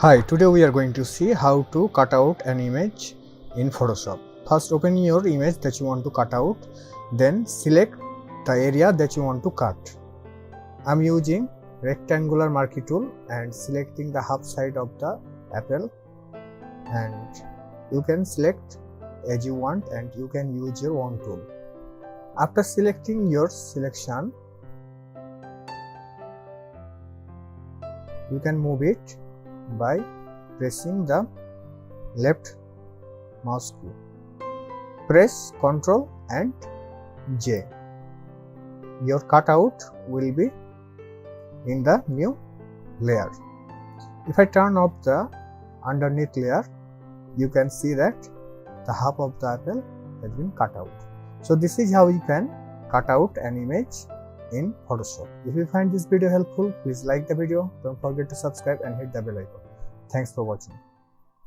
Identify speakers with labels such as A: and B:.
A: Hi, today we are going to see how to cut out an image in Photoshop. First, open your image that you want to cut out, then select the area that you want to cut. I am using rectangular marquee tool and selecting the half side of the apple, and you can select as you want and you can use your own tool. After selecting your selection, you can move it by pressing the left mouse key. Press Ctrl and J. Your cutout will be in the new layer. If I turn off the underneath layer, you can see that the half of the apple has been cut out. So this is how you can cut out an image in Photoshop. If you find this video helpful, please like the video, don't forget to subscribe and hit the bell icon. Thanks for watching.